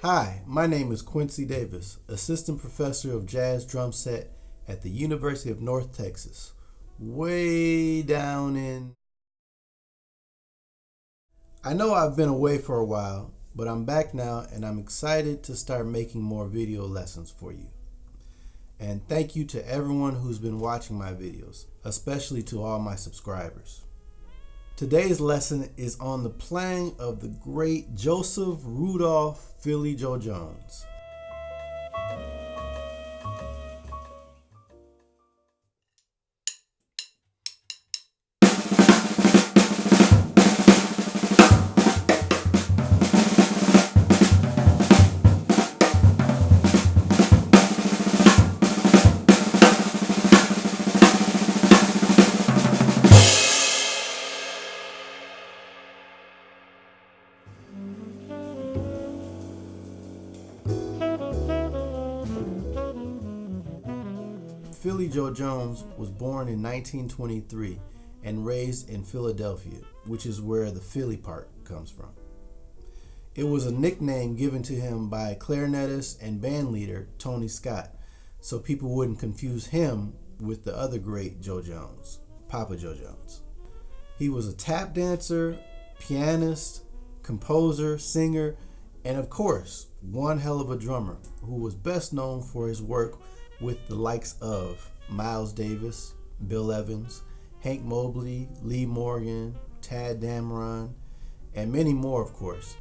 Hi, my name is Quincy Davis, Assistant Professor of Jazz Drum Set at the University of North Texas, way down in... I know I've been away for a while, but I'm back now and I'm excited to start making more video lessons for you. And thank you to everyone who's been watching my videos, especially to all my subscribers. Today's lesson is on the playing of the great Joseph Rudolph Philly Joe Jones. Philly Joe Jones was born in 1923 and raised in Philadelphia, which is where the Philly part comes from. It was a nickname given to him by clarinetist and bandleader Tony Scott, so people wouldn't confuse him with the other great Joe Jones, Papa Joe Jones. He was a tap dancer, pianist, composer, singer, and of course, one hell of a drummer who was best known for his work with the likes of Miles Davis, Bill Evans, Hank Mobley, Lee Morgan, Tad Dameron, and many more, of course.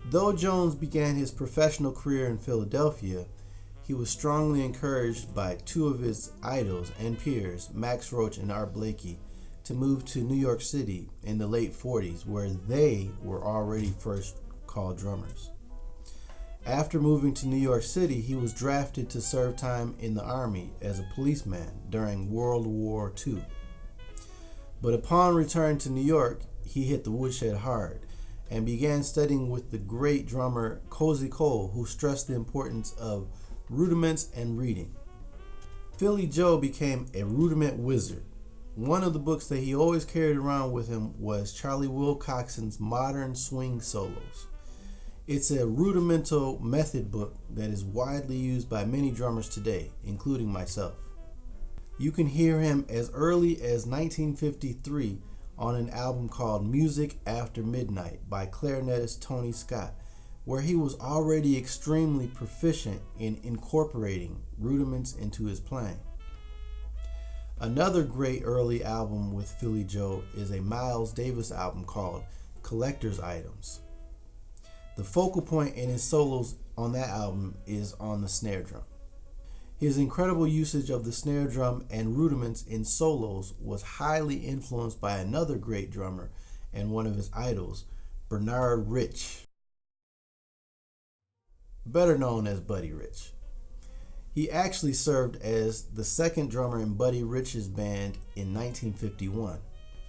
Though Jones began his professional career in Philadelphia, he was strongly encouraged by two of his idols and peers, Max Roach and Art Blakey, to move to New York City in the late 40s, where they were already first called drummers. After moving to New York City, he was drafted to serve time in the Army as a policeman during World War II. But upon return to New York, he hit the woodshed hard and began studying with the great drummer Cozy Cole, who stressed the importance of rudiments and reading. Philly Joe became a rudiment wizard. One of the books that he always carried around with him was Charlie Wilcoxon's Modern Swing Solos. It's a rudimental method book that is widely used by many drummers today, including myself. You can hear him as early as 1953 on an album called Music After Midnight by clarinetist Tony Scott, where he was already extremely proficient in incorporating rudiments into his playing. Another great early album with Philly Joe is a Miles Davis album called Collector's Items. The focal point in his solos on that album is on the snare drum. His incredible usage of the snare drum and rudiments in solos was highly influenced by another great drummer and one of his idols, Bernard Rich, better known as Buddy Rich. He actually served as the second drummer in Buddy Rich's band in 1951.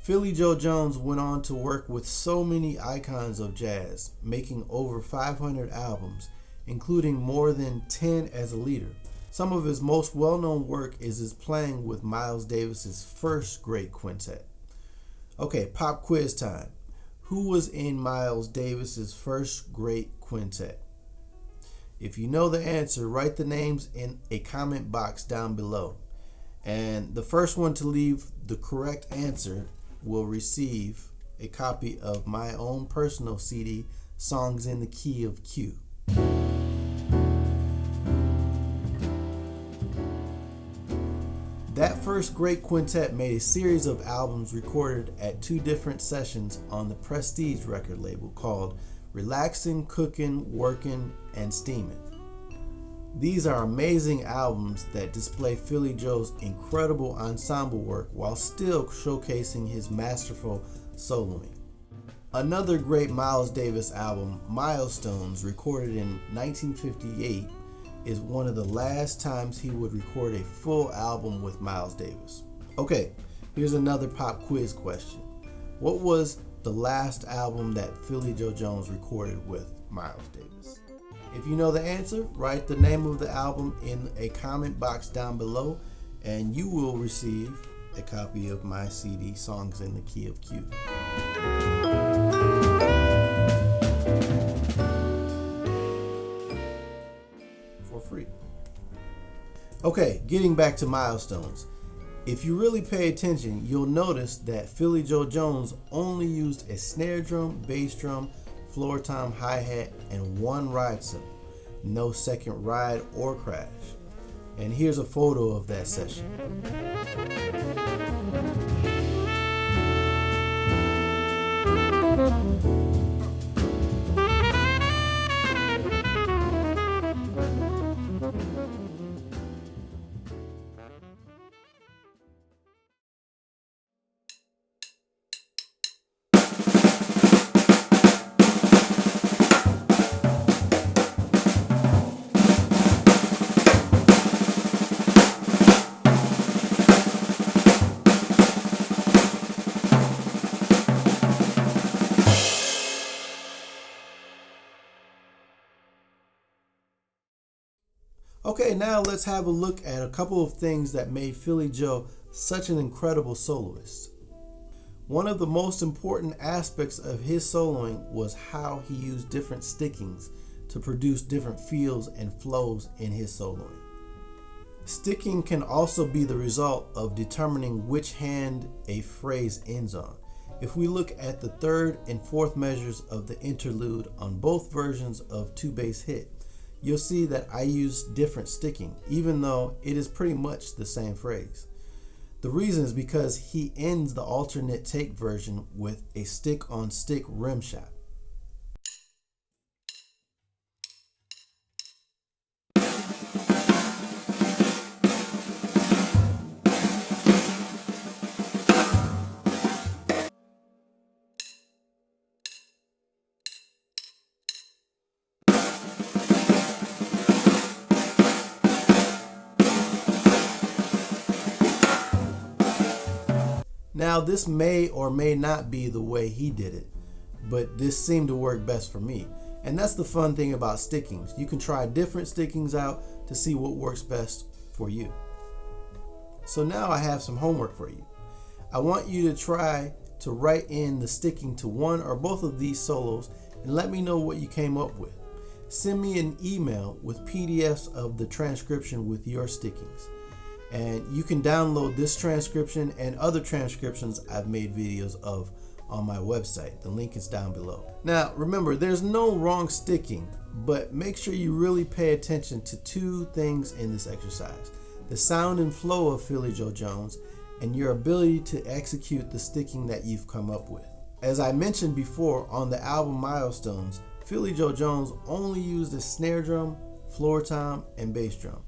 Philly Joe Jones went on to work with so many icons of jazz, making over 500 albums, including more than 10 as a leader. Some of his most well-known work is his playing with Miles Davis's first great quintet. Okay, pop quiz time. Who was in Miles Davis's first great quintet? If you know the answer, write the names in a comment box down below. And the first one to leave the correct answer will receive a copy of my own personal CD, Songs in the Key of Q. That first great quintet made a series of albums recorded at two different sessions on the Prestige record label called Relaxin, Cookin, Workin, and Steamin. These are amazing albums that display Philly Joe's incredible ensemble work while still showcasing his masterful soloing. Another great Miles Davis album, Milestones, recorded in 1958, is one of the last times he would record a full album with Miles Davis. Okay, here's another pop quiz question. What was the last album that Philly Joe Jones recorded with Miles Davis? If you know the answer, write the name of the album in a comment box down below and you will receive a copy of my CD, Songs in the Key of Q. Okay, getting back to Milestones. If you really pay attention, you'll notice that Philly Joe Jones only used a snare drum, bass drum, floor tom, hi-hat, and one ride cymbal. No second ride or crash. And here's a photo of that session. Okay, now let's have a look at a couple of things that made Philly Joe such an incredible soloist. One of the most important aspects of his soloing was how he used different stickings to produce different feels and flows in his soloing. Sticking can also be the result of determining which hand a phrase ends on. If we look at the third and fourth measures of the interlude on both versions of Two Bass Hit, you'll see that I use different sticking, even though it is pretty much the same phrase. The reason is because he ends the alternate take version with a stick-on-stick rim shot. Now, this may or may not be the way he did it, but this seemed to work best for me. And that's the fun thing about stickings. You can try different stickings out to see what works best for you. So now I have some homework for you. I want you to try to write in the sticking to one or both of these solos and let me know what you came up with. Send me an email with PDFs of the transcription with your stickings. And you can download this transcription and other transcriptions I've made videos of on my website. The link is down below. Now, remember, there's no wrong sticking, but make sure you really pay attention to two things in this exercise: the sound and flow of Philly Joe Jones and your ability to execute the sticking that you've come up with. As I mentioned before, on the album Milestones, Philly Joe Jones only used a snare drum, floor tom, and bass drum.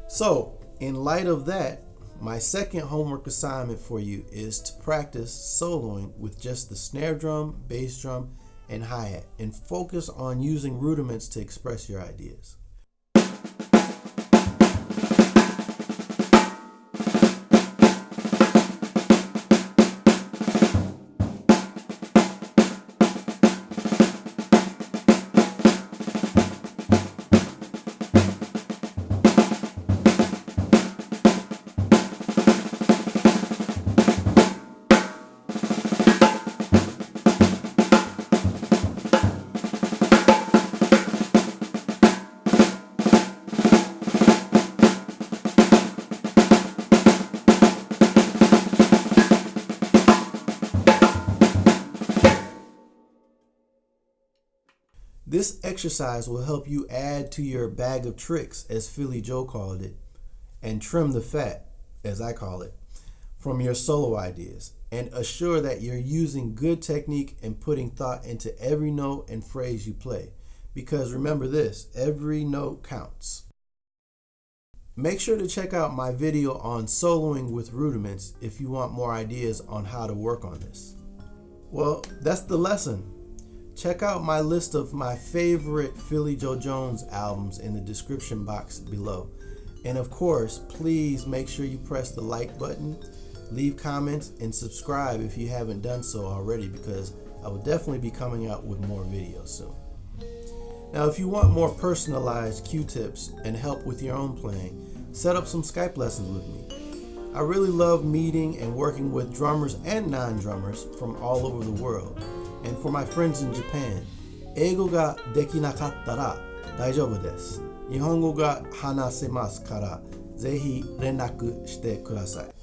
So, in light of that, my second homework assignment for you is to practice soloing with just the snare drum, bass drum, and hi-hat, and focus on using rudiments to express your ideas. This exercise will help you add to your bag of tricks, as Philly Joe called it, and trim the fat, as I call it, from your solo ideas, and assure that you're using good technique and putting thought into every note and phrase you play. Because remember this, every note counts. Make sure to check out my video on soloing with rudiments if you want more ideas on how to work on this. Well, that's the lesson. Check out my list of my favorite Philly Joe Jones albums in the description box below. And of course, please make sure you press the like button, leave comments, and subscribe if you haven't done so already, because I will definitely be coming out with more videos soon. Now, if you want more personalized cue tips and help with your own playing, set up some Skype lessons with me. I really love meeting and working with drummers and non-drummers from all over the world. And for my friends in Japan, 英語ができなかったら大丈夫です。日本語が話せますからぜひ連絡してください。